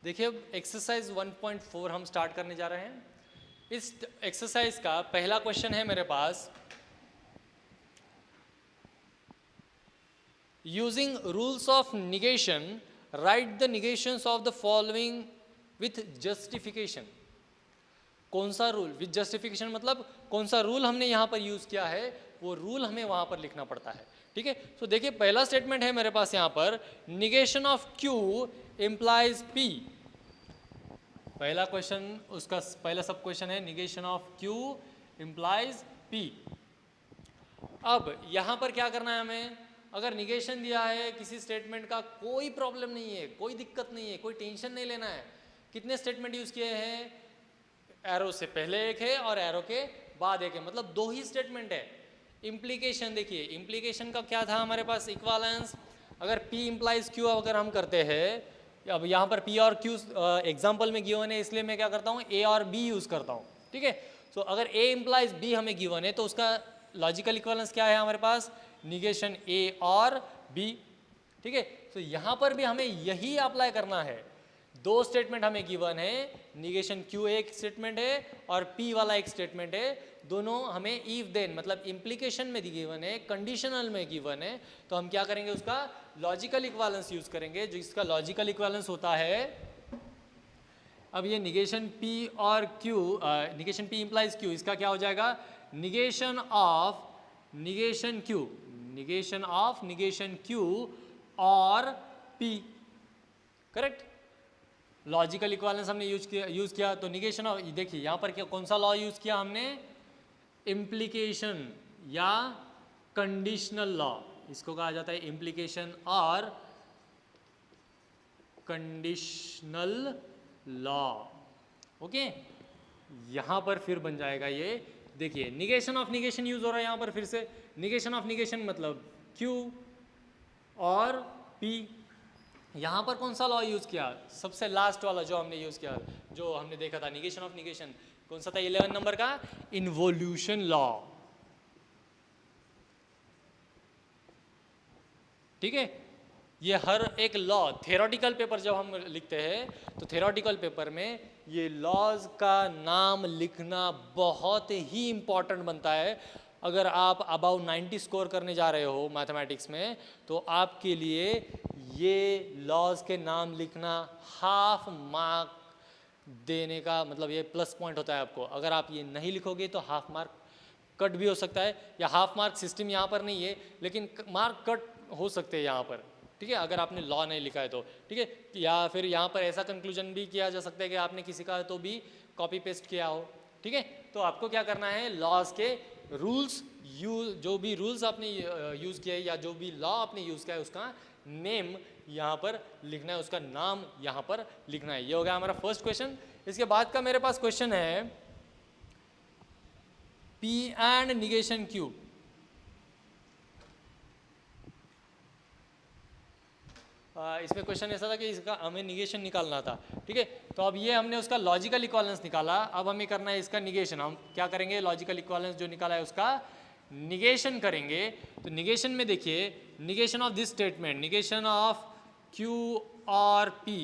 देखिए अब एक्सरसाइज 1.4 हम स्टार्ट करने जा रहे हैं। इस एक्सरसाइज का पहला क्वेश्चन है मेरे पास, using rules of negation write the negations of the following with justification. कौन सा रूल विथ जस्टिफिकेशन मतलब कौन सा रूल हमने यहाँ पर यूज किया है वो रूल हमें वहाँ पर लिखना पड़ता है। ठीक है, तो देखिए पहला स्टेटमेंट है मेरे पास यहाँ पर, negation of Q implies P। पहला क्वेश्चन, उसका पहला सब क्वेश्चन है negation of Q implies P। अब यहाँ पर क्या करना है हमें, अगर निगेशन दिया है किसी स्टेटमेंट का, कोई प्रॉब्लम नहीं है, कोई दिक्कत नहीं है, कोई टेंशन नहीं लेना है। कितने स्टेटमेंट यूज किए हैं, एरो से पहले एक है और एरो के बाद एक है, मतलब दो ही स्टेटमेंट है। इम्प्लीकेशन देखिए, इम्प्लीकेशन का क्या था हमारे पास, इक्वालेंस। अगर P इम्प्लाइज Q अगर हम करते हैं, अब यहाँ पर P और Q एग्जाम्पल में गिवन है, इसलिए मैं क्या करता हूँ A और B यूज करता हूँ। ठीक है, तो अगर A इम्प्लाइज B हमें गिवन है तो उसका लॉजिकल इक्वालेंस क्या है हमारे पास, निगेशन A और B। ठीक है, तो यहाँ पर भी हमें यही अप्लाई करना है। दो स्टेटमेंट हमें गिवन है, निगेशन Q एक स्टेटमेंट है और P वाला एक स्टेटमेंट है। दोनों हमें इफ देन मतलब इम्प्लीकेशन में गिवन है, कंडीशनल में गिवन है, तो हम क्या करेंगे, उसका लॉजिकल इक्वालेंस यूज करेंगे, जो इसका लॉजिकल इक्वालेंस होता है। अब ये निगेशन P और Q, negation P implies Q, इसका क्या हो जाएगा, negation of negation Q, negation of negation Q और P। करेक्ट, लॉजिकल इक्वालेंस हमने यूज किया तो निगेशन ऑफ, देखिए यहाँ पर क्या कौन सा लॉ यूज किया हमने, इम्प्लीकेशन या कंडीशनल लॉ, इसको कहा जाता है इम्प्लीकेशन और कंडीशनल लॉ। ओके, यहाँ पर फिर बन जाएगा ये, देखिए निगेशन ऑफ निगेशन यूज हो रहा है यहाँ पर फिर से। निगेशन ऑफ निगेशन मतलब Q और P। यहाँ पर कौन सा लॉ यूज किया, सबसे लास्ट वाला जो हमने यूज किया, जो हमने देखा था निगेशन ऑफ निगेशन, कौन सा था, 11 नंबर का इन्वोल्यूशन लॉ। ठीक है, ये हर एक लॉ थ्योरेटिकल पेपर जब हम लिखते हैं तो थ्योरेटिकल पेपर में ये लॉज का नाम लिखना बहुत ही इंपॉर्टेंट बनता है। अगर आप अबाउ 90 स्कोर करने जा रहे हो मैथमेटिक्स में तो आपके लिए ये लॉज के नाम लिखना हाफ मार्क देने का मतलब ये प्लस पॉइंट होता है आपको। अगर आप ये नहीं लिखोगे तो हाफ मार्क कट भी हो सकता है, या हाफ मार्क सिस्टम यहाँ पर नहीं है लेकिन मार्क कट हो सकते हैं यहाँ पर। ठीक है, अगर आपने लॉ नहीं लिखा है तो। ठीक है, या फिर यहाँ पर ऐसा कंक्लूजन भी किया जा सकता है कि आपने किसी का तो भी कॉपी पेस्ट किया हो। ठीक है, तो आपको क्या करना है, लॉज के रूल्स जो भी रूल्स आपने यूज़ किया है या जो भी लॉ आपने यूज़ किया है उसका नेम यहाँ पर लिखना है, उसका नाम यहाँ पर लिखना है। ये हो गया हमारा फर्स्ट क्वेश्चन। इसके बाद का मेरे पास क्वेश्चन है, P एंड निगेशन Q। इसमें क्वेश्चन ऐसा था कि इसका हमें निगेशन निकालना था। ठीक है, तो अब ये हमने उसका लॉजिकल इक्वालेंस निकाला, अब हमें करना है इसका निगेशन। हम क्या करेंगे, लॉजिकल इक्वालेंस जो निकाला है उसका निगेशन करेंगे। तो निगेशन में देखिए, negation of this statement, negation of Q और P।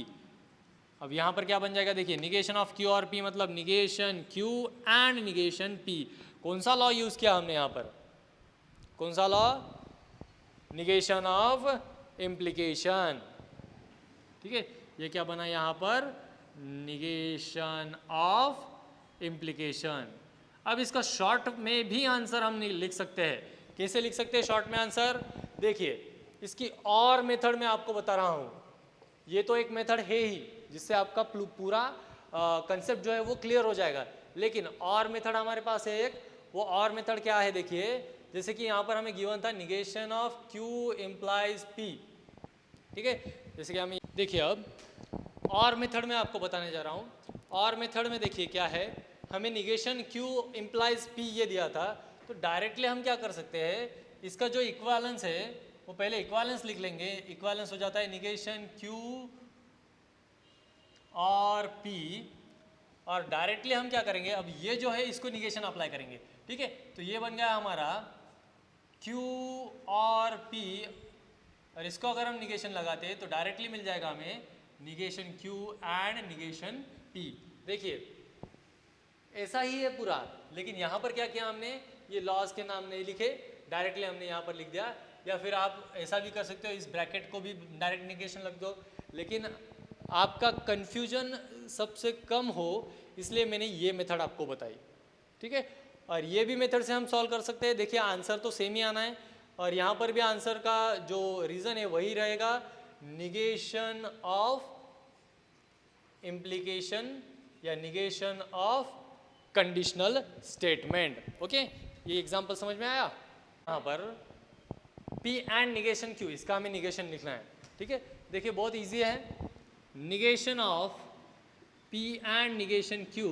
अब यहाँ पर क्या बन जाएगा, देखिए निगेशन ऑफ Q और P मतलब negation Q and negation P। कौन सा लॉ यूज किया हमने यहाँ पर, कौन सा लॉ, निगेशन ऑफ इम्प्लीकेशन। ठीक है, ये क्या बना यहाँ पर, निगेशन ऑफ इम्प्लीकेशन। अब इसका शॉर्ट में भी आंसर हम लिख सकते हैं। कैसे लिख सकते हैं शॉर्ट में आंसर, देखिए इसकी और मेथड में आपको बता रहा हूँ। ये तो एक मेथड है ही जिससे आपका पूरा कंसेप्ट जो है वो क्लियर हो जाएगा, लेकिन और मेथड हमारे पास है एक। वो और मेथड क्या है, देखिए जैसे कि यहाँ पर हमें गिवन था negation of Q implies P। ठीक है, जैसे कि हमें देखिए अब और मेथड में आपको बताने जा रहा हूँ। और मेथड में देखिए क्या है, हमें निगेशन Q इम्प्लाइज P ये दिया था, तो डायरेक्टली हम क्या कर सकते हैं, इसका जो इक्वालेंस है वो पहले इक्वालेंस लिख लेंगे। इक्वालेंस हो जाता है निगेशन Q और P, और डायरेक्टली हम क्या करेंगे, अब ये जो है इसको निगेशन अप्लाई करेंगे। ठीक है, तो ये बन गया हमारा Q और P, और इसको अगर हम निगेशन लगाते हैं तो डायरेक्टली मिल जाएगा हमें negation Q and negation P। देखिए ऐसा ही है पूरा, लेकिन यहाँ पर क्या किया हमने, ये लॉज के नाम नहीं लिखे, डायरेक्टली हमने यहाँ पर लिख दिया। या फिर आप ऐसा भी कर सकते हो, इस ब्रैकेट को भी डायरेक्ट निगेशन लग दो, लेकिन आपका कन्फ्यूजन सबसे कम हो इसलिए मैंने ये मेथड आपको बताई, ठीक है। और ये भी मेथड से हम सॉल्व कर सकते हैं। देखिए आंसर तो सेम ही आना है, और यहाँ पर भी आंसर का जो रीज़न है वही रहेगा, निगेशन ऑफ इम्प्लीकेशन या negation of conditional statement. Okay, ये एग्जांपल समझ में आया। यहाँ पर P एंड निगेशन Q, इसका हमें निगेशन लिखना है, ठीक है। देखिए बहुत इजी है, negation of P and negation Q,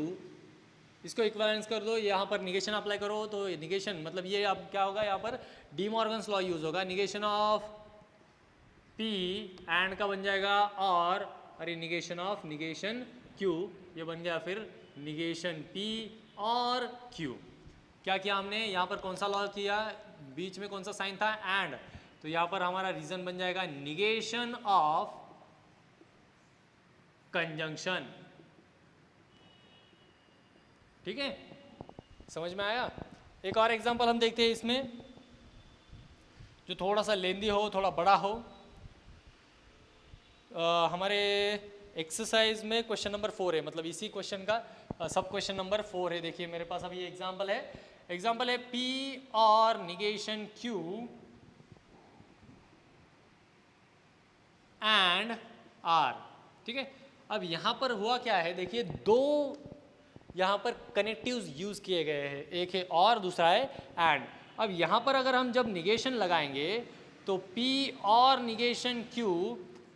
इसको इक्विवेलेंस कर दो, यहाँ पर निगेशन अप्लाई करो तो निगेशन मतलब ये अब क्या होगा, यहाँ पर डी मॉर्गन्स लॉ यूज होगा। निगेशन ऑफ P एंड का बन जाएगा और अरे निगेशन ऑफ निगेशन Q, ये बन गया फिर निगेशन P और Q। क्या किया हमने, यहाँ पर कौन सा लॉ किया, बीच में कौन सा साइन था, एंड, तो यहाँ पर हमारा रीजन बन जाएगा निगेशन ऑफ कंजंक्शन, ठीक है। समझ में आया। एक और एग्जांपल हम देखते हैं इसमें, जो थोड़ा सा लेंदी हो, थोड़ा बड़ा हो। हमारे एक्सरसाइज में क्वेश्चन नंबर 4 है, मतलब इसी क्वेश्चन का सब क्वेश्चन नंबर 4 है। देखिए मेरे पास अभी ये एग्जांपल है, P और निगेशन Q एंड R, ठीक है। अब यहाँ पर हुआ क्या है, देखिए दो यहाँ पर कनेक्टिव्स यूज किए गए हैं, एक है और दूसरा है एंड। अब यहाँ पर अगर हम जब निगेशन लगाएंगे तो P और निगेशन Q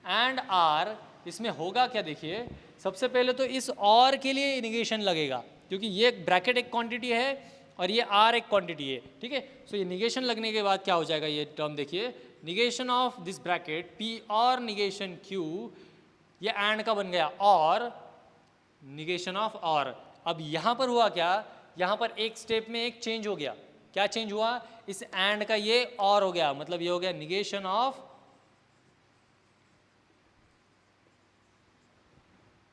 एंड R, इसमें होगा क्या, देखिए सबसे पहले तो इस और के लिए निगेशन लगेगा, क्योंकि ये ब्रैकेट एक क्वांटिटी है और ये R एक क्वांटिटी है, ठीक है। सो ये निगेशन लगने के बाद क्या हो जाएगा, ये टर्म देखिए, negation of this bracket P और निगेशन Q, ये एंड का बन गया और निगेशन ऑफ और। अब यहाँ पर हुआ क्या, यहाँ पर एक स्टेप में एक चेंज हो गया। क्या चेंज हुआ, इस एंड का ये और हो गया, मतलब ये हो गया निगेशन ऑफ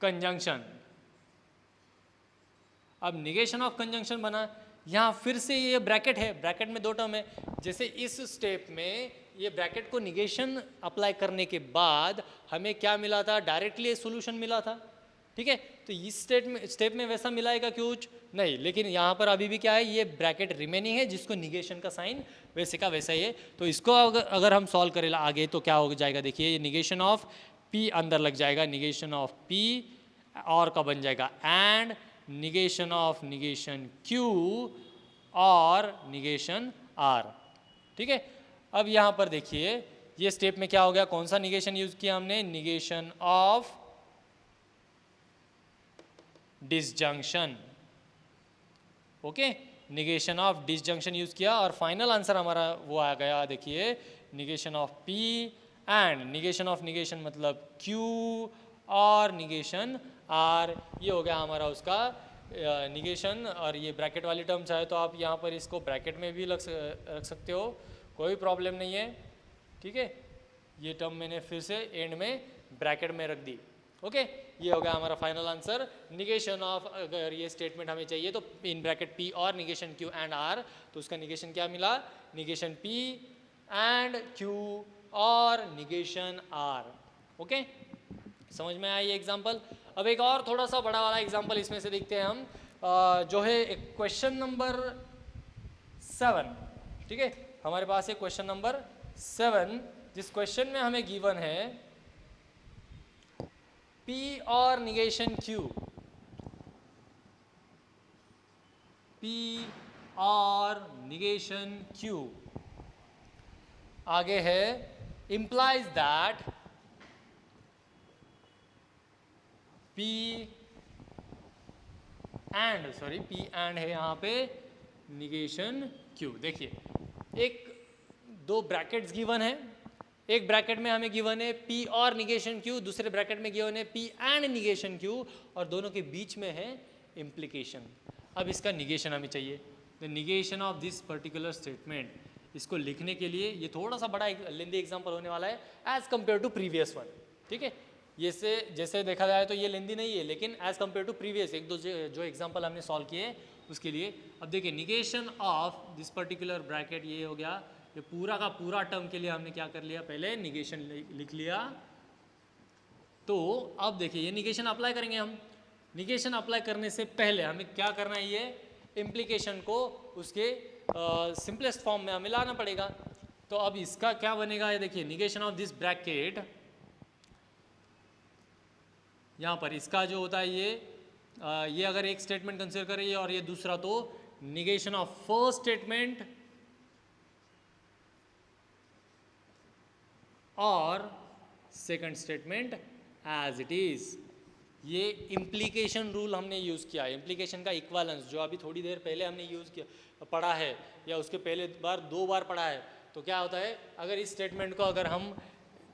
कंजंक्शन। अब निगेशन ऑफ कंजंक्शन बना, यहाँ फिर से ये ब्रैकेट है, ब्रैकेट में दो टर्म है। जैसे इस स्टेप में ये ब्रैकेट को निगेशन अप्लाई करने के बाद हमें क्या मिला था, डायरेक्टली सॉल्यूशन मिला था, ठीक है। तो इस स्टेप में वैसा मिलाएगा कुछ नहीं, लेकिन यहाँ पर अभी भी क्या है, ये ब्रैकेट रिमेनिंग है जिसको निगेशन का साइन वैसे का वैसा ही है। तो इसको अगर हम सॉल्व करें आगे तो क्या हो जाएगा, देखिए ये निगेशन ऑफ P अंदर लग जाएगा, निगेशन ऑफ P और का बन जाएगा and negation of negation Q और निगेशन R, ठीक है। अब यहाँ पर देखिए ये स्टेप में क्या हो गया, कौन सा निगेशन यूज किया हमने, negation of disjunction, okay, negation of disjunction use किया और फाइनल आंसर हमारा वो आ गया, देखिए negation of P and negation of negation मतलब Q और निगेशन R। ये हो गया हमारा उसका निगेशन। और ये ब्रैकेट वाली टर्म चाहे तो आप यहाँ पर इसको ब्रैकेट में भी रख सकते हो, कोई प्रॉब्लम नहीं है, ठीक है। ये टर्म मैंने फिर से एंड में ब्रैकेट में रख दी, ओके। ये हो गया हमारा फाइनल आंसर, निगेशन ऑफ, अगर ये स्टेटमेंट हमें चाहिए तो इन ब्रैकेट P और निगेशन Q एंड R, तो उसका निगेशन क्या मिला, निगेशन P एंड Q और निगेशन R, ओके। समझ में आया ये एग्जांपल। अब एक और थोड़ा सा बड़ा वाला एग्जांपल इसमें से देखते हैं हम, जो है क्वेश्चन नंबर 7, ठीक है। हमारे पास है क्वेश्चन नंबर 7, जिस क्वेश्चन में हमें गिवन है P और निगेशन Q, P और निगेशन Q, आगे है implies that P एंड है यहाँ पे निगेशन Q। देखिए एक दो ब्रैकेट्स गिवन है, एक ब्रैकेट में हमें गिवन है P और निगेशन Q, दूसरे ब्रैकेट में गिवन है P एंड निगेशन Q, और दोनों के बीच में है इम्प्लीकेशन। अब इसका निगेशन हमें चाहिए, the negation of this particular statement. इसको लिखने के लिए ये थोड़ा सा बड़ा लेंदी एग्जांपल होने वाला है as compared to previous one, ठीक है। ये से जैसे देखा जाए तो ये लेंदी नहीं है, लेकिन एज कम्पेयर टू प्रीवियस एक दो जो एग्जाम्पल हमने सॉल्व किए उसके लिए। अब देखिए negation of this particular bracket, ये हो गया, ये पूरा का पूरा टर्म के लिए हमने क्या कर लिया, पहले निगेशन लिख लिया। तो अब देखिए ये निगेशन अप्लाई करेंगे हम। निगेशन अप्लाई करने से पहले हमें क्या करना है, ये इम्प्लीकेशन को उसके सिंपलेस्ट फॉर्म में हमें लाना पड़ेगा। तो अब इसका क्या बनेगा, ये देखिए निगेशन ऑफ दिस ब्रैकेट, यहाँ पर इसका जो होता है ये अगर एक स्टेटमेंट कंसीडर करें और ये दूसरा, तो निगेशन ऑफ फर्स्ट स्टेटमेंट और second statement as it is. ये इम्प्लीकेशन रूल हमने यूज़ किया है, इम्प्लीकेशन का इक्वालेंस जो अभी थोड़ी देर पहले हमने यूज़ किया पढ़ा है, या उसके पहले दो बार पढ़ा है। तो क्या होता है, अगर इस स्टेटमेंट को अगर हम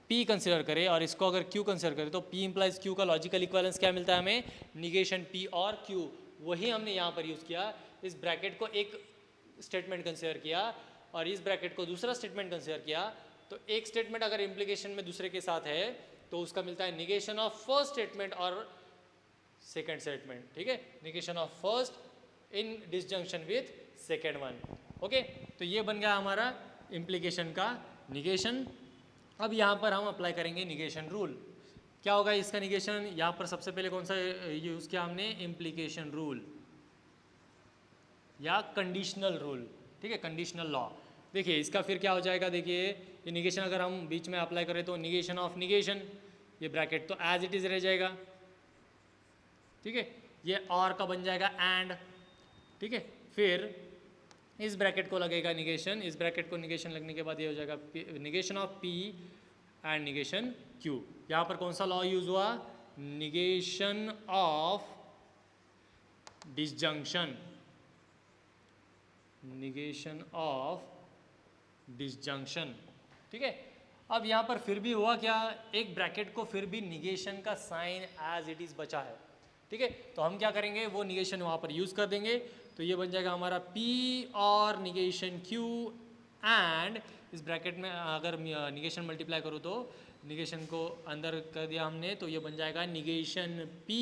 P कंसिडर करें और इसको अगर Q कंसिडर करें, तो P इम्प्लाइज Q का लॉजिकल इक्वालेंस क्या मिलता है हमें, निगेशन P और Q। वही हमने यहाँ पर यूज़ किया। इस ब्रैकेट को एक स्टेटमेंट कंसिडर किया और इस ब्रैकेट को दूसरा स्टेटमेंट कंसिडर किया। तो एक स्टेटमेंट अगर इम्प्लीकेशन में दूसरे के साथ है तो उसका मिलता है निगेशन ऑफ फर्स्ट स्टेटमेंट और सेकेंड स्टेटमेंट, ठीक है, negation of first in disjunction with second one. Okay, तो ये बन गया हमारा इम्प्लीकेशन का निगेशन। अब यहाँ पर हम अप्लाई करेंगे निगेशन रूल। क्या होगा इसका निगेशन, यहाँ पर सबसे पहले कौन सा यूज़ किया हमने, इम्प्लीकेशन रूल या कंडीशनल रूल, ठीक है, कंडीशनल लॉ। देखिए इसका फिर क्या हो जाएगा, देखिए ये निगेशन अगर हम बीच में अप्लाई करें तो निगेशन ऑफ निगेशन, ये ब्रैकेट तो एज इट इज़ रह जाएगा, ठीक है, ये और का बन जाएगा एंड, ठीक है, फिर इस ब्रैकेट को लगेगा निगेशन, इस ब्रैकेट को निगेशन लगने के बाद ये हो जाएगा negation of P and negation Q। यहाँ पर कौन सा लॉ यूज हुआ, negation of disjunction, negation of disjunction, ठीक है। अब यहाँ पर फिर भी हुआ क्या, एक ब्रैकेट को फिर भी निगेशन का साइन एज इट इज बचा है, ठीक है। तो हम क्या करेंगे, वो निगेशन वहाँ पर यूज कर देंगे। तो ये बन जाएगा हमारा P और निगेशन Q एंड इस ब्रैकेट में अगर निगेशन मल्टीप्लाई करो तो निगेशन को अंदर कर दिया हमने, तो ये बन जाएगा निगेशन P,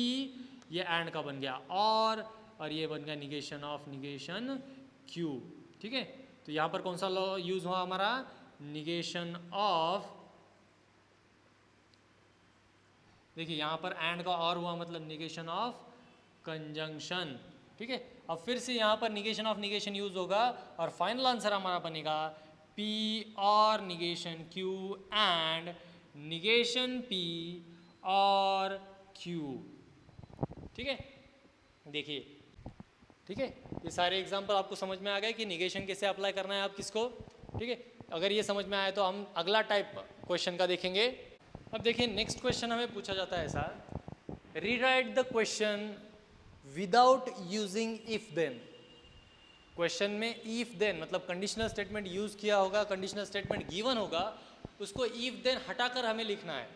ये एंड का बन गया और ये बन गया निगेशन ऑफ निगेशन Q, ठीक है। तो यहाँ पर कौन सा लॉ यूज हुआ हमारा, निगेशन ऑफ, देखिए यहाँ पर एंड का और हुआ मतलब निगेशन ऑफ कंजंक्शन, ठीक है। अब फिर से यहाँ पर निगेशन ऑफ निगेशन यूज होगा और फाइनल आंसर हमारा बनेगा P और negation Q and negation P और Q, ठीक है। देखिए, ठीक है, ये सारे एग्जाम्पल आपको समझ में आ गए कि निगेशन कैसे अप्लाई करना है आप किसको, ठीक है। अगर ये समझ में आए तो हम अगला टाइप क्वेश्चन का देखेंगे। अब देखिए नेक्स्ट क्वेश्चन हमें पूछा जाता है ऐसा, rewrite the question without using if then. Question में इफ देन मतलब कंडीशनल स्टेटमेंट यूज किया होगा, कंडीशनल स्टेटमेंट गिवन होगा, उसको इफ देन हटाकर हमें लिखना है,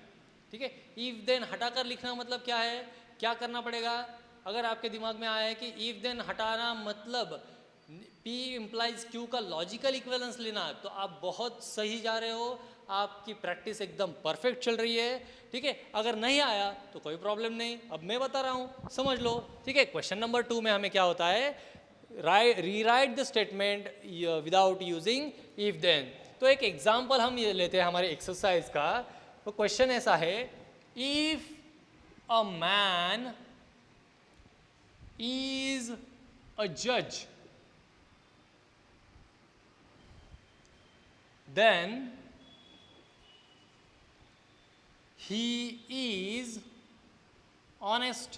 ठीक है। इफ देन हटाकर लिखना मतलब क्या है, क्या करना पड़ेगा, अगर आपके दिमाग में आया है कि इफ देन हटाना मतलब P इम्प्लाइज Q का लॉजिकल इक्विवेलेंस लेना, तो आप बहुत सही जा रहे हो, आपकी प्रैक्टिस एकदम परफेक्ट चल रही है, ठीक है। अगर नहीं आया तो कोई प्रॉब्लम नहीं, अब मैं बता रहा हूँ, समझ लो, ठीक है। क्वेश्चन नंबर 2 में हमें क्या होता है, rewrite the statement without using if then. तो एक एग्जाम्पल हम ये लेते हैं हमारे एक्सरसाइज का। तो क्वेश्चन ऐसा है, if a man is a जज then he is honest.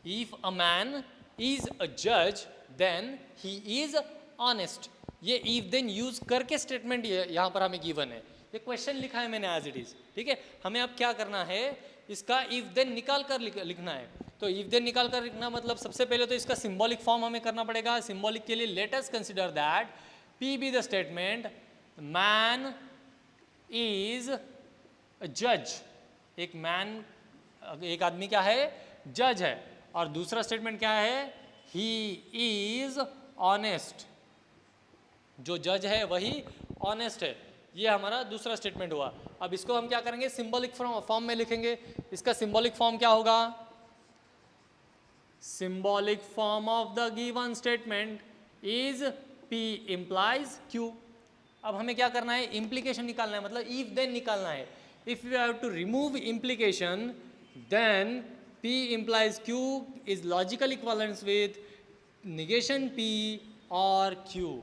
If a man is a judge then he is honest. ये if then यूज करके स्टेटमेंट यहाँ पर हमें गिवन है, ये क्वेश्चन लिखा है मैंने एज इट इज, ठीक है। हमें अब क्या करना है, इसका if then निकाल कर लिखना है। तो if then निकाल कर लिखना मतलब सबसे पहले तो इसका सिंबॉलिक फॉर्म हमें करना पड़ेगा। सिंबॉलिक के लिए let us consider that P be the statement, man is a judge. एक मैन, एक आदमी क्या है, जज है, और दूसरा स्टेटमेंट क्या है, he is honest. जो जज है वही ऑनेस्ट है। ये हमारा दूसरा स्टेटमेंट हुआ। अब इसको हम क्या करेंगे, सिंबॉलिक फॉर्म में लिखेंगे। इसका सिंबॉलिक फॉर्म क्या होगा, symbolic form of the given statement is P implies Q। अब हमें क्या करना है, implication निकालना है, मतलब if then निकालना है। If you have to remove implication then P implies Q is logical equivalence with negation P or Q।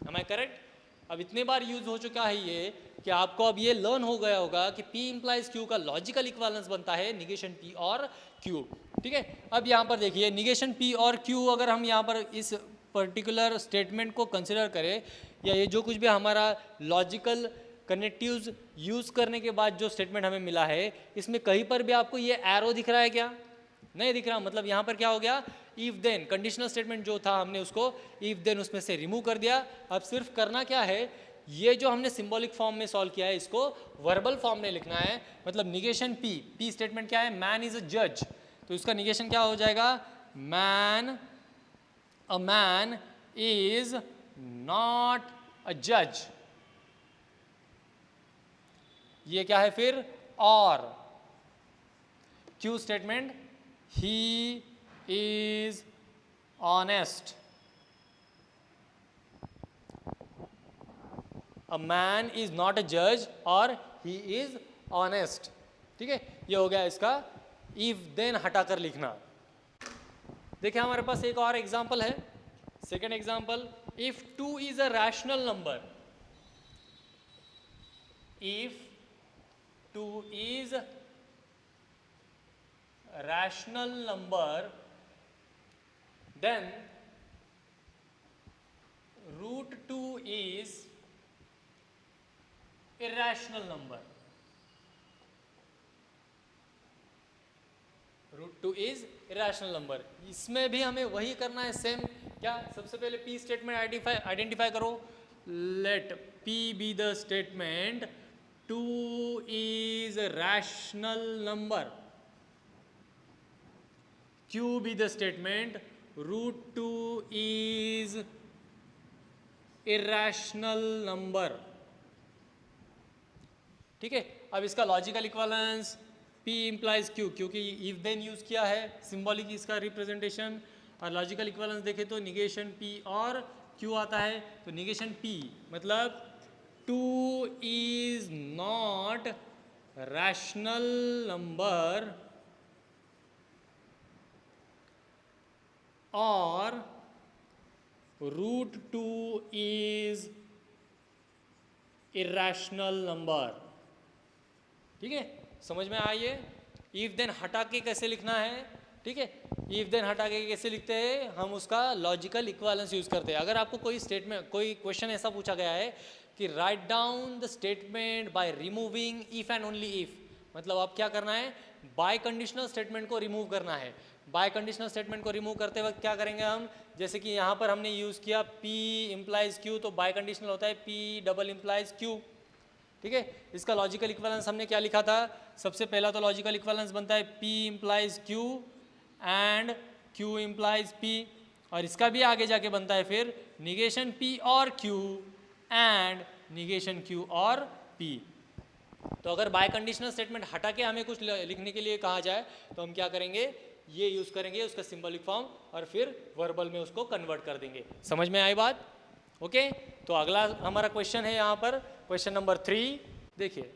Am I correct? अब इतने बार यूज हो चुका है ये कि आपको अब ये लर्न हो गया होगा कि P implies Q का लॉजिकल इक्विवेलेंस बनता है निगेशन P और Q। ठीक है, अब यहाँ पर देखिए निगेशन P और Q अगर हम यहाँ पर इस पर्टिकुलर स्टेटमेंट को कंसिडर करें, या ये जो कुछ भी हमारा लॉजिकल कनेक्टिव्स यूज़ करने के बाद जो स्टेटमेंट हमें मिला है, इसमें कहीं पर भी आपको ये एरो दिख रहा है क्या, नहीं दिख रहा। मतलब यहाँ पर क्या हो गया, इफ देन कंडीशनल स्टेटमेंट जो था हमने उसको इफ देन उसमें से रिमूव कर दिया। अब सिर्फ करना क्या है, ये जो हमने सिंबॉलिक फॉर्म में सॉल्व किया है इसको वर्बल फॉर्म में लिखना है। मतलब निगेशन पी स्टेटमेंट क्या है, मैन इज अ जज, तो इसका निगेशन क्या हो जाएगा, a man is not a जज। ये क्या है फिर, और Q statement, he is honest, a man is not a जज और ही इज ऑनेस्ट। ठीक है, ये हो गया इसका इफ देन हटाकर लिखना। देखिए हमारे पास एक और एग्जांपल है, second example, if 2 is a rational number, if 2 is rational number then root 2 is irrational number, root 2 is irrational number। इसमें भी हमें वही करना है सेम। क्या, सबसे पहले P स्टेटमेंट आइडेंटिफाई करो, let P be the statement 2 is a rational number, Q be the statement root 2 is irrational number। ठीक है, अब इसका logical equivalence P implies Q, क्योंकि if then यूज किया है, सिंबॉलिक इसका रिप्रेजेंटेशन, और लॉजिकल इक्विवेलेंस देखे तो निगेशन P और Q आता है। तो निगेशन P मतलब 2 is not rational number और root 2 is irrational number। ठीक है, समझ में आइए। if then हटा के कैसे लिखना है, ठीक है, if then हटा के कैसे लिखते हैं, हम उसका लॉजिकल इक्विवेलेंस यूज करते हैं। अगर आपको कोई स्टेटमेंट, कोई क्वेश्चन ऐसा पूछा गया है कि write down the statement by removing if and only if, मतलब आप क्या करना है, बाय कंडीशनल स्टेटमेंट को रिमूव करना है। बाय कंडीशनल स्टेटमेंट को रिमूव करते वक्त क्या करेंगे हम, जैसे कि यहाँ पर हमने यूज़ किया P इम्प्लाइज Q, तो बाय कंडीशनल होता है P डबल इम्प्लाइज Q। ठीक है, इसका लॉजिकल इक्विवेलेंस हमने क्या लिखा था, सबसे पहला तो लॉजिकल इक्विवेलेंस बनता है P implies Q and Q implies P, और इसका भी आगे जाके बनता है फिर निगेशन P और Q एंड निगेशन Q और P। तो अगर बाय कंडीशनल स्टेटमेंट हटा के हमें कुछ लिखने के लिए कहा जाए तो हम क्या करेंगे, ये यूज करेंगे उसका सिंबॉलिक फॉर्म और फिर वर्बल में उसको कन्वर्ट कर देंगे। समझ में आई बात? ओके, तो अगला हमारा क्वेश्चन है यहाँ पर क्वेश्चन नंबर 3। देखिए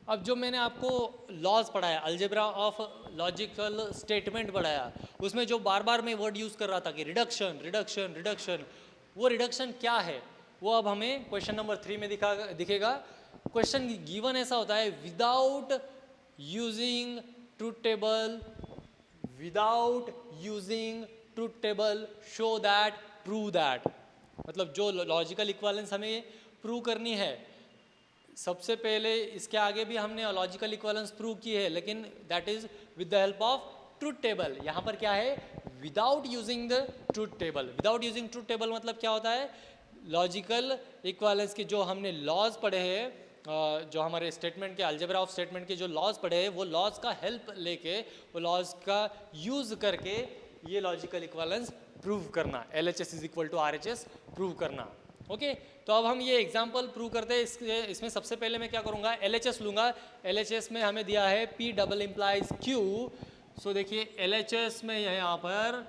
अब जो मैंने आपको लॉज पढ़ाया, अलजेब्रा ऑफ लॉजिकल स्टेटमेंट पढ़ाया, उसमें जो बार बार मैं वर्ड यूज कर रहा था कि रिडक्शन रिडक्शन रिडक्शन, वो रिडक्शन क्या है वो अब हमें क्वेश्चन नंबर 3 में दिखेगा। क्वेश्चन गिवन ऐसा होता है, without using truth table, without using truth table show that prove that. मतलब जो लॉजिकल इक्विवेलेंस हमें प्रूव करनी है, सबसे पहले इसके आगे भी हमने लॉजिकल इक्विवेलेंस प्रूव की है, लेकिन that is with the help of truth table. यहाँ पर क्या है, without using the truth table. Without using truth table मतलब क्या होता है, लॉजिकल इक्विवेलेंस के जो हमने लॉज पढ़े हैं, जो हमारे स्टेटमेंट के अलजेब्रा ऑफ स्टेटमेंट के जो लॉज पढ़े हैं, वो लॉज का हेल्प लेके, वो लॉज का यूज करके ये लॉजिकल इक्विवेलेंस प्रूव करना, LHS is equal to RHS prove करना। ओके तो अब हम ये एग्जाम्पल प्रूव करते हैं। इसमें सबसे पहले मैं क्या करूँगा, LHS लूँगा। LHS में हमें दिया है P डबल इम्प्लाइज Q। सो देखिए LHS में यहाँ पर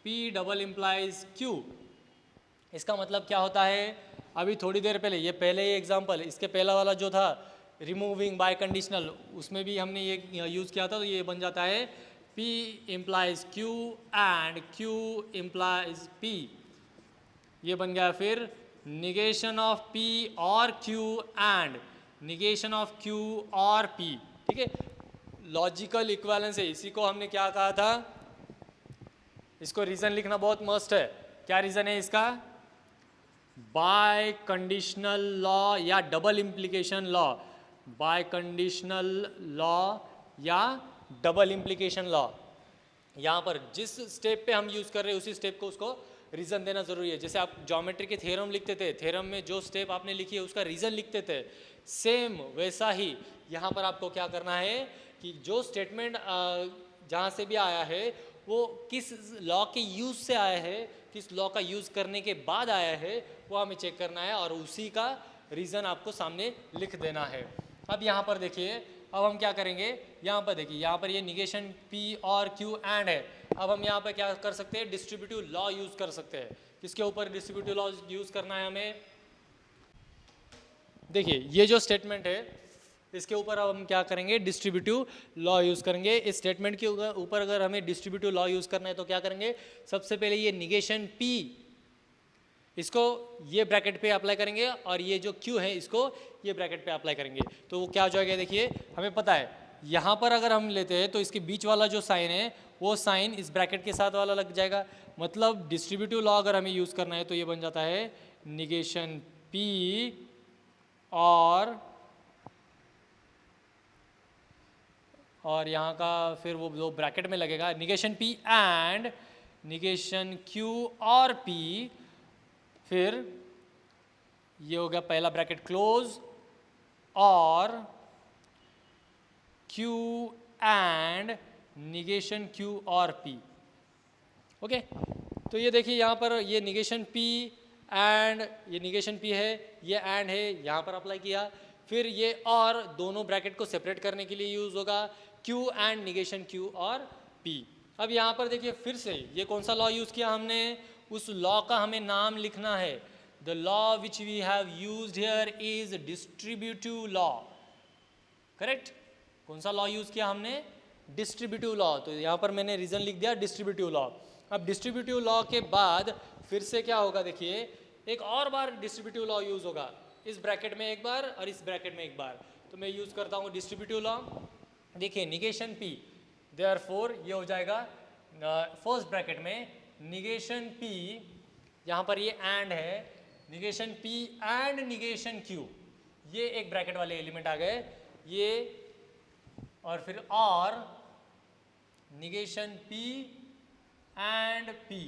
P डबल इम्प्लाइज Q, इसका मतलब क्या होता है, अभी थोड़ी देर पहले ये एग्जाम्पल, इसके पहला वाला जो था रिमूविंग बाय कंडीशनल, उसमें भी हमने ये यूज़ किया था। तो ये बन जाता है P implies Q and Q implies P। ये बन गया फिर निगेशन ऑफ P और Q and negation of Q और P। ठीक है, लॉजिकल इक्विवेलेंस है, इसी को हमने क्या कहा था, इसको रीजन लिखना बहुत मस्ट है। क्या रीजन है इसका, बाय कंडीशनल लॉ या double implication law, bye conditional law या डबल इम्प्लीकेशन लॉ। यहाँ पर जिस स्टेप पे हम यूज़ कर रहे हैं उसी स्टेप को उसको रीज़न देना ज़रूरी है। जैसे आप ज्योमेट्री के थ्योरम लिखते थे, थ्योरम में जो स्टेप आपने लिखी है उसका रीज़न लिखते थे, सेम वैसा ही यहाँ पर आपको क्या करना है कि जो स्टेटमेंट जहाँ से भी आया है वो किस लॉ के यूज़ से आया है, किस लॉ का यूज़ करने के बाद आया है, वो हमें चेक करना है और उसी का रीज़न आपको सामने लिख देना है। अब यहाँ पर देखिए, अब हम क्या करेंगे, यहाँ पर देखिए, यहाँ पर ये निगेशन P और Q एंड है। अब हम यहाँ पर क्या कर सकते हैं, डिस्ट्रीब्यूटिव लॉ यूज़ कर सकते हैं। किसके ऊपर डिस्ट्रीब्यूटिव लॉ यूज़ करना है हमें, देखिए ये जो स्टेटमेंट है इसके ऊपर अब हम क्या करेंगे, डिस्ट्रीब्यूटिव लॉ यूज़ करेंगे। इस स्टेटमेंट के ऊपर अगर हमें डिस्ट्रीब्यूटिव लॉ यूज़ करना है तो क्या करेंगे, सबसे पहले ये निगेशन P, इसको ये ब्रैकेट पे अप्लाई करेंगे और ये जो Q है इसको ये ब्रैकेट पे अप्लाई करेंगे। तो वो क्या हो जाएगा, देखिए हमें पता है यहाँ पर अगर हम लेते हैं तो इसके बीच वाला जो साइन है वो साइन इस ब्रैकेट के साथ वाला लग जाएगा। मतलब डिस्ट्रीब्यूटिव लॉ अगर हमें यूज़ करना है तो ये बन जाता है निगेशन P और यहाँ का फिर वो जो ब्रैकेट में लगेगा negation P and negation Q और P, फिर ये हो गया पहला ब्रैकेट क्लोज और Q एंड निगेशन Q और P। ओके तो ये देखिए यहाँ पर ये निगेशन P एंड ये निगेशन P है, ये एंड है, यहाँ पर अप्लाई किया। फिर ये और दोनों ब्रैकेट को सेपरेट करने के लिए यूज़ होगा Q एंड निगेशन Q और P। अब यहाँ पर देखिए फिर से ये कौन सा लॉ यूज़ किया हमने, उस लॉ का हमें नाम लिखना है। The law which we have used here is distributive law, correct. कौन सा लॉ यूज़ किया हमने, डिस्ट्रीब्यूटिव लॉ। तो यहाँ पर मैंने रीज़न लिख दिया डिस्ट्रीब्यूटिव लॉ। अब डिस्ट्रीब्यूटिव लॉ के बाद फिर से क्या होगा, देखिए एक और बार डिस्ट्रीब्यूटिव लॉ यूज़ होगा, इस ब्रैकेट में एक बार और इस ब्रैकेट में एक बार। तो मैं यूज़ करता हूँ डिस्ट्रीब्यूटिव लॉ। देखिए निगेशन P, देयरफॉर ये हो जाएगा फर्स्ट ब्रैकेट में निगेशन P, यहाँ पर ये एंड है, negation P and negation Q, ये एक ब्रैकेट वाले एलिमेंट आ गए ये, और फिर और निगेशन P एंड P,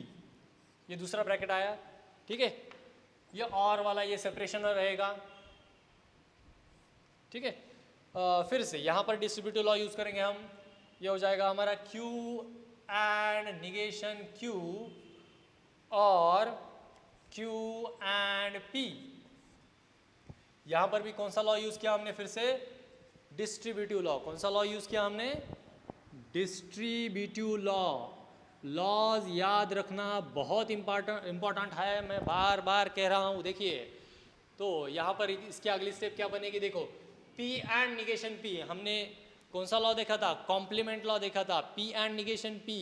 ये दूसरा ब्रैकेट आया। ठीक है, ये और वाला ये सेपरेशन रहेगा। ठीक है, फिर से यहाँ पर डिस्ट्रीब्यूटिव लॉ यूज़ करेंगे हम, ये हो जाएगा हमारा Q एंड निगेशन Q और Q एंड P। यहाँ पर भी कौन सा लॉ यूज़ किया हमने, फिर से डिस्ट्रीब्यूटिव लॉ। कौन सा लॉ यूज़ किया हमने, डिस्ट्रीब्यूटिव लॉ। लॉज याद रखना बहुत इम्पॉर्टेंट है, मैं बार बार कह रहा हूँ। देखिए तो यहाँ पर इसके अगली स्टेप क्या बनेगी, देखो P एंड निगेशन P, हमने कौन सा लॉ देखा था, कॉम्प्लीमेंट लॉ देखा था। P एंड निगेशन P,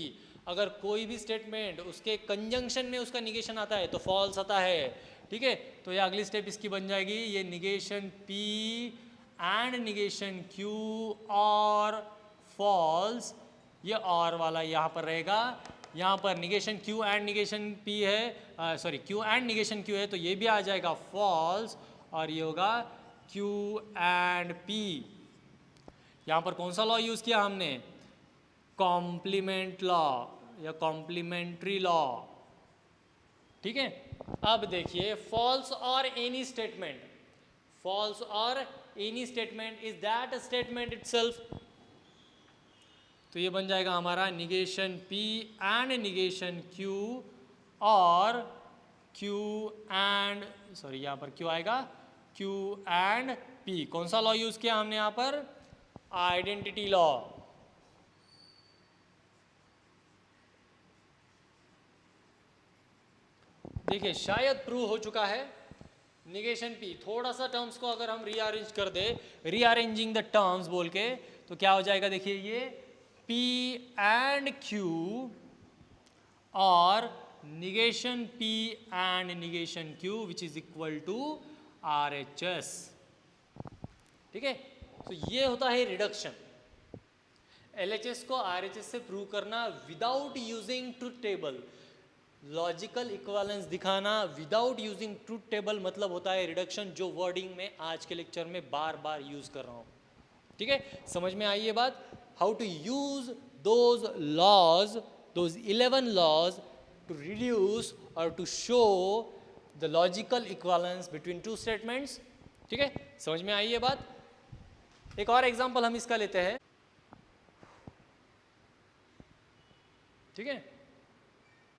अगर कोई भी स्टेटमेंट उसके कंजंक्शन में उसका निगेशन आता है तो फॉल्स आता है। ठीक है, तो ये अगली स्टेप इसकी बन जाएगी, ये negation P and negation Q और फॉल्स, ये और वाला यहाँ पर रहेगा। यहाँ पर negation Q and negation P है, sorry Q and negation Q है, तो ये भी आ जाएगा फॉल्स और ये होगा Q एंड P। यहाँ पर कौन सा लॉ यूज़ किया हमने, कॉम्प्लीमेंट लॉ या कॉम्प्लीमेंट्री लॉ। ठीक है, अब देखिए फॉल्स और एनी स्टेटमेंट, फॉल्स और any statement is that statement itself, तो ये बन जाएगा हमारा negation P and negation Q और Q एंड सॉरी यहाँ पर Q आएगा Q एंड P। कौन सा लॉ यूज किया हमने यहाँ पर? Identity law. देखिए शायद प्रूव हो चुका है। निगेशन P, थोड़ा सा टर्म्स को अगर हम रीअरेंज कर दे, रीअरेंजिंग द टर्म्स बोल के, तो क्या हो जाएगा? देखिए ये P एंड Q और negation P and negation Q which is equal to RHS। ठीक है, तो ये होता है रिडक्शन। LHS को RHS से प्रूव करना without using truth table, logical equivalence दिखाना विदाउट यूजिंग ट्रूथ टेबल, मतलब होता है रिडक्शन, जो वर्डिंग में आज के लेक्चर में बार बार यूज कर रहा हूं। ठीक है, समझ में आई ये बात? How to use those laws, those 11 laws to reduce or to show the logical equivalence between two statements। ठीक है, समझ में आई ये बात? एक और एग्जांपल हम इसका लेते हैं। ठीक है,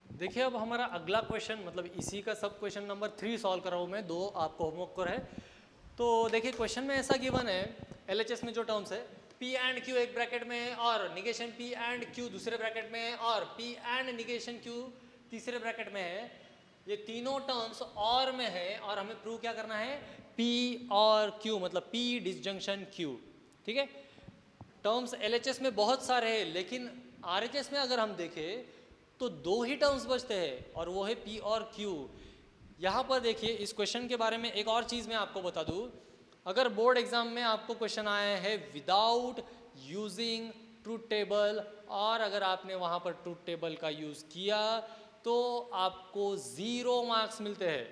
देखिए अब हमारा अगला क्वेश्चन, मतलब इसी का सब क्वेश्चन नंबर 3 सॉल्व कर रहा हूं मैं, 2 आपको होमवर्क कर है। तो देखिए क्वेश्चन में ऐसा गिवन है, LHS में जो टर्म्स है P एंड Q एक ब्रैकेट में है और निगेशन P एंड Q दूसरे ब्रैकेट में है और P एंड निगेशन Q तीसरे ब्रैकेट में है। ये तीनों टर्म्स और में है और हमें प्रूव क्या करना है? P और Q, मतलब P डिसजंक्शन Q। ठीक है, टर्म्स LHS में बहुत सारे हैं, लेकिन RHS में अगर हम देखें तो 2 ही टर्म्स बचते हैं और वो है P और Q। यहाँ पर देखिए इस क्वेश्चन के बारे में एक और चीज़ मैं आपको बता दूँ। अगर बोर्ड एग्जाम में आपको क्वेश्चन आया है विदाउट यूजिंग ट्रूथ टेबल और अगर आपने वहाँ पर ट्रूथ टेबल का यूज़ किया तो आपको 0 मार्क्स मिलते हैं,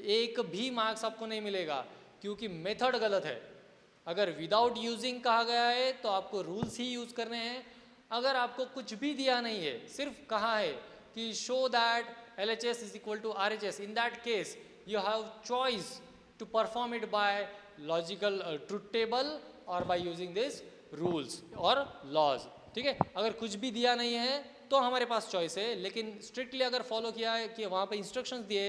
1 भी मार्क्स आपको नहीं मिलेगा, क्योंकि मेथड गलत है। अगर विदाउट यूजिंग कहा गया है तो आपको रूल्स ही यूज करने हैं। अगर आपको कुछ भी दिया नहीं है, सिर्फ कहा है कि show that LHS is equal to RHS, in that case you have choice to perform it by logical truth table और बाय यूजिंग दिस रूल्स और लॉज। ठीक है, अगर कुछ भी दिया नहीं है तो हमारे पास चॉइस है, लेकिन स्ट्रिक्टली अगर फॉलो किया है कि वहाँ पे इंस्ट्रक्शंस दिए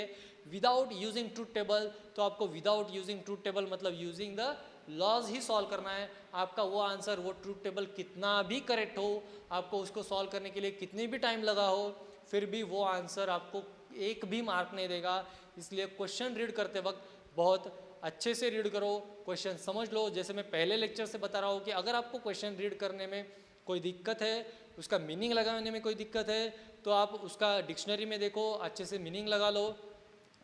विदाउट यूजिंग ट्रूथ टेबल, तो आपको विदाउट यूजिंग ट्रूथ टेबल मतलब यूजिंग द लॉज ही सॉल्व करना है। आपका वो आंसर, वो ट्रूथ टेबल कितना भी करेक्ट हो, आपको उसको सॉल्व करने के लिए कितनी भी टाइम लगा हो, फिर भी वो आंसर आपको 1 भी मार्क नहीं देगा। इसलिए क्वेश्चन रीड करते वक्त बहुत अच्छे से रीड करो, क्वेश्चन समझ लो। जैसे मैं पहले लेक्चर से बता रहा हूँ कि अगर आपको क्वेश्चन रीड करने में कोई दिक्कत है, उसका मीनिंग लगाने में कोई दिक्कत है, तो आप उसका डिक्शनरी में देखो, अच्छे से मीनिंग लगा लो।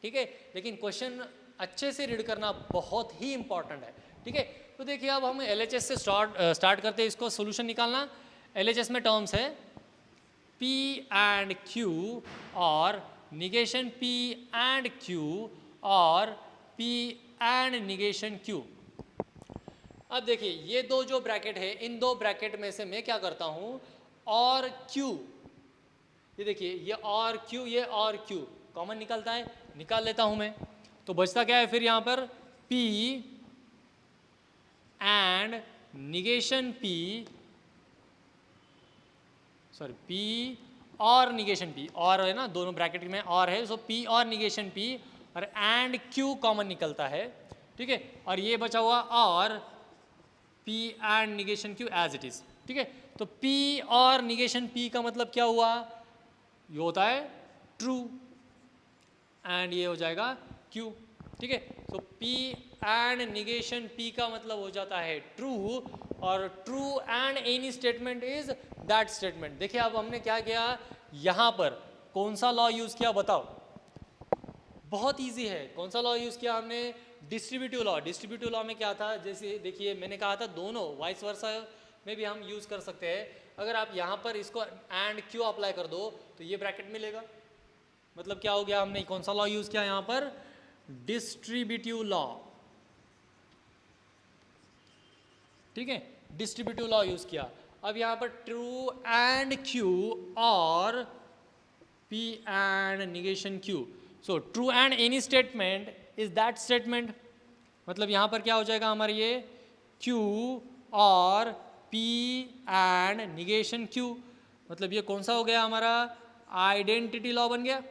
ठीक है, लेकिन क्वेश्चन अच्छे से रीड करना बहुत ही इंपॉर्टेंट है। ठीक है, तो देखिए अब हम LHS से स्टार्ट करते हैं इसको सोल्यूशन निकालना। LHS में टर्म्स है P एंड Q और निगेशन P एंड Q और P एंड निगेशन Q। अब देखिए ये 2 जो ब्रैकेट है, इन 2 ब्रैकेट में से मैं क्या करता हूँ, और Q, ये देखिए ये और Q, ये और Q कॉमन निकलता है, निकाल लेता हूँ मैं। तो बचता क्या है फिर यहाँ पर? P and negation P, sorry P और निगेशन P, और है ना, दोनों ब्रैकेट में और है, सो P और निगेशन P और एंड Q कॉमन निकलता है। ठीक है, और ये बचा हुआ और P and negation Q as it is. ठीक है, तो P और निगेशन P का मतलब क्या हुआ? ये होता है ट्रू एंड ये हो जाएगा Q। ठीक है, तो P एंड निगेशन P का मतलब हो जाता है ट्रू, और true and any statement is that statement. देखिए अब हमने क्या किया, यहाँ पर कौन सा लॉ यूज किया बताओ? बहुत इजी है। कौन सा लॉ यूज किया हमने? Distributive law. डिस्ट्रीब्यूटिव लॉ में क्या था, जैसे देखिए मैंने कहा था दोनों वाइस वर्सा में भी हम यूज कर सकते हैं। अगर आप यहाँ पर इसको एंड Q अप्लाई कर दो तो ये ब्रैकेट मिलेगा, मतलब क्या हो गया, हमने कौन सा लॉ यूज किया यहाँ पर? Distributive law. ठीक है, डिस्ट्रीब्यूटिव लॉ यूज किया। अब यहाँ पर ट्रू एंड Q और P and negation Q, so true and any statement is that statement, मतलब यहाँ पर क्या हो जाएगा हमारे, ये Q और P एंड निगेशन Q, मतलब ये कौन सा हो गया हमारा? आइडेंटिटी लॉ बन गया।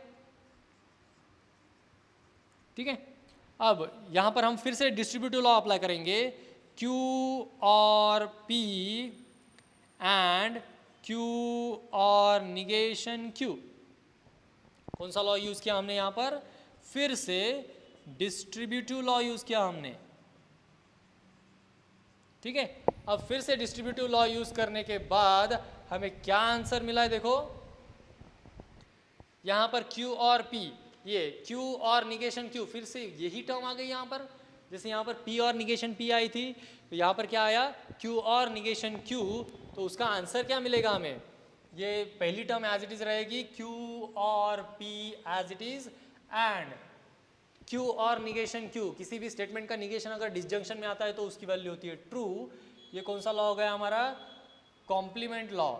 ठीक है। अब यहाँ पर हम फिर से डिस्ट्रीब्यूटिव लॉ अप्लाई करेंगे, Q और P एंड Q और निगेशन Q। कौन सा लॉ यूज किया हमने यहाँ पर? फिर से डिस्ट्रीब्यूटिव लॉ यूज किया हमने, ठीक है। अब फिर से डिस्ट्रीब्यूटिव लॉ यूज करने के बाद हमें क्या आंसर मिला है? देखो यहां पर Q और P, ये Q और निगेशन Q, फिर से यही टर्म आ गई यहां पर। जैसे यहां पर P और निगेशन P आई थी, तो यहां पर क्या आया? Q और निगेशन Q। तो उसका आंसर क्या मिलेगा हमें? ये पहली टर्म एज इट इज रहेगी, Q और P as it is, and Q और निगेशन Q, किसी भी स्टेटमेंट का निगेशन अगर डिसजंक्शन में आता है तो उसकी वैल्यू होती है ट्रू। ये कौन सा लॉ हो गया हमारा? Complement law.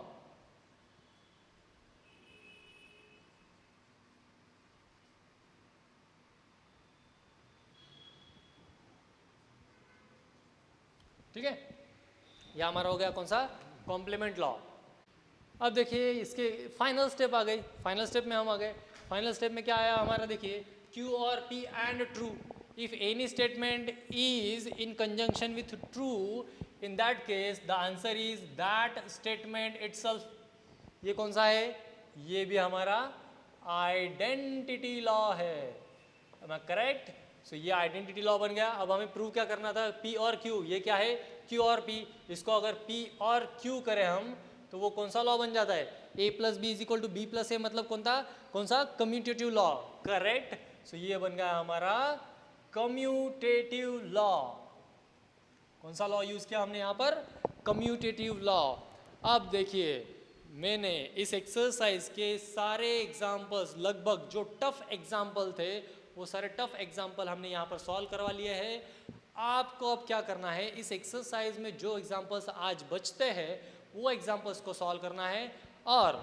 ठीक है, यह हमारा हो गया कौन सा? Complement law. अब देखिए इसके फाइनल स्टेप आ गई, फाइनल स्टेप में हम आ गए। फाइनल स्टेप में क्या आया हमारा? देखिए Q और P and true. If any statement is in conjunction with true, in that case the answer is that statement itself. ये कौन सा है? ये भी हमारा आइडेंटिटी लॉ है। Am I correct? So ये आइडेंटिटी लॉ बन गया। अब हमें प्रूव क्या करना था? P और Q, ये क्या है? Q और P। इसको अगर P और Q करें हम तो वो कौन सा लॉ बन जाता है? A plus B is equal to B plus A, मतलब कौन सा? Commutative law, correct. सो ये बन गया हमारा कम्यूटेटिव लॉ। कौन सा लॉ यूज किया हमने यहाँ पर? Commutative law. अब देखिए मैंने इस एक्सरसाइज के सारे एग्जाम्पल्स, लगभग जो टफ एग्जाम्पल थे वो सारे टफ एग्जाम्पल हमने यहाँ पर सॉल्व करवा लिए हैं। आपको अब क्या करना है? इस एक्सरसाइज में जो एग्जाम्पल्स आज बचते हैं वो एग्जाम्पल्स को सॉल्व करना है, और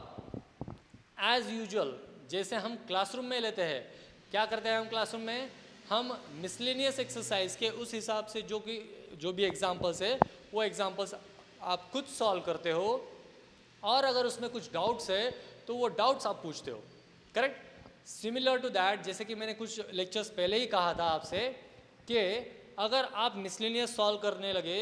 एज यूजुअल जैसे हम क्लासरूम में लेते हैं, क्या करते हैं हम क्लासरूम में? हम मिसलेनियस एक्सरसाइज के उस हिसाब से जो भी एग्जाम्पल्स है वो एग्जाम्पल्स आप खुद सॉल्व करते हो, और अगर उसमें कुछ डाउट्स है तो वो डाउट्स आप पूछते हो, करेक्ट। सिमिलर टू दैट, जैसे कि मैंने कुछ लेक्चर्स पहले ही कहा था आपसे कि अगर आप मिसलेनियस सॉल्व करने लगे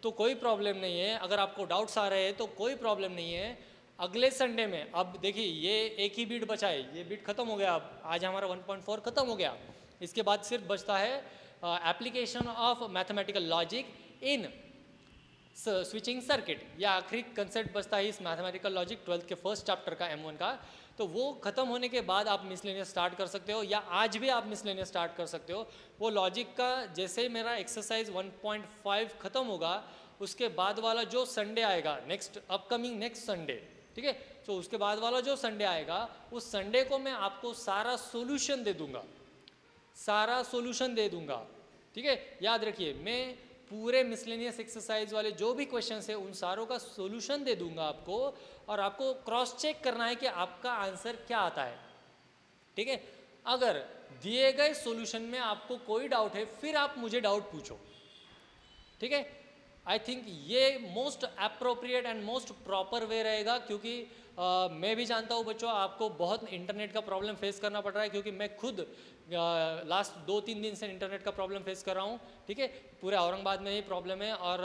तो कोई प्रॉब्लम नहीं है, अगर आपको डाउट्स आ रहे हैं तो कोई प्रॉब्लम नहीं है। अगले संडे में, अब देखिए ये एक ही बीट बचा है, ये बीट खत्म हो गया, अब आज हमारा 1.4 खत्म हो गया। इसके बाद सिर्फ बचता है application of mathematical logic in switching circuit. या आखिरी कंसेप्ट बचता है इस मैथमेटिकल लॉजिक 12th के फर्स्ट चैप्टर का, M1 का। तो वो खत्म होने के बाद आप मिसलेनियस स्टार्ट कर सकते हो, या आज भी आप मिसलेनियस स्टार्ट कर सकते हो। वो लॉजिक का जैसे मेरा एक्सरसाइज 1.5 खत्म होगा उसके बाद वाला जो संडे आएगा, नेक्स्ट संडे, ठीक है। तो उसके बाद वाला जो संडे आएगा उस संडे को मैं आपको सारा सॉल्यूशन दे दूंगा, ठीक है। याद रखिए मैं पूरे मिसलेनियस एक्सरसाइज वाले जो भी क्वेश्चंस है उन सारों का सॉल्यूशन दे दूंगा आपको, और आपको क्रॉस चेक करना है कि आपका आंसर क्या आता है, ठीक है। अगर दिए गए सॉल्यूशन में आपको कोई डाउट है फिर आप मुझे डाउट पूछो, ठीक है। आई थिंक ये most appropriate and most proper way रहेगा, क्योंकि मैं भी जानता हूँ बच्चों आपको बहुत इंटरनेट का प्रॉब्लम फेस करना पड़ रहा है, क्योंकि मैं खुद लास्ट 2-3 दिन से इंटरनेट का प्रॉब्लम फेस कर रहा हूँ, ठीक है। पूरे औरंगाबाद में ही प्रॉब्लम है, और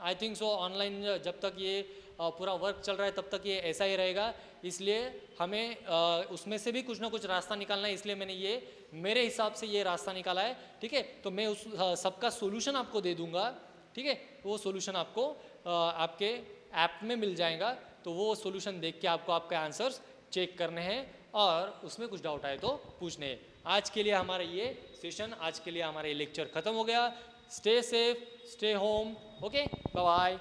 आई थिंक सो ऑनलाइन जब तक ये पूरा वर्क चल रहा है तब तक ये ऐसा ही रहेगा। इसलिए हमें उसमें से भी कुछ ना कुछ रास्ता निकालना है, इसलिए मैंने ये मेरे हिसाब से ये रास्ता निकाला है, ठीक है। तो मैं उस सबका सोल्यूशन आपको दे दूंगा, ठीक है। वो सोल्यूशन आपको आपके ऐप में मिल जाएगा, तो वो सोल्यूशन देख के आपको आपके आंसर्स चेक करने हैं और उसमें कुछ डाउट आए तो पूछने हैं। आज के लिए हमारा ये सेशन, आज के लिए हमारा ये लेक्चर खत्म हो गया। Stay safe, stay home, okay, bye bye.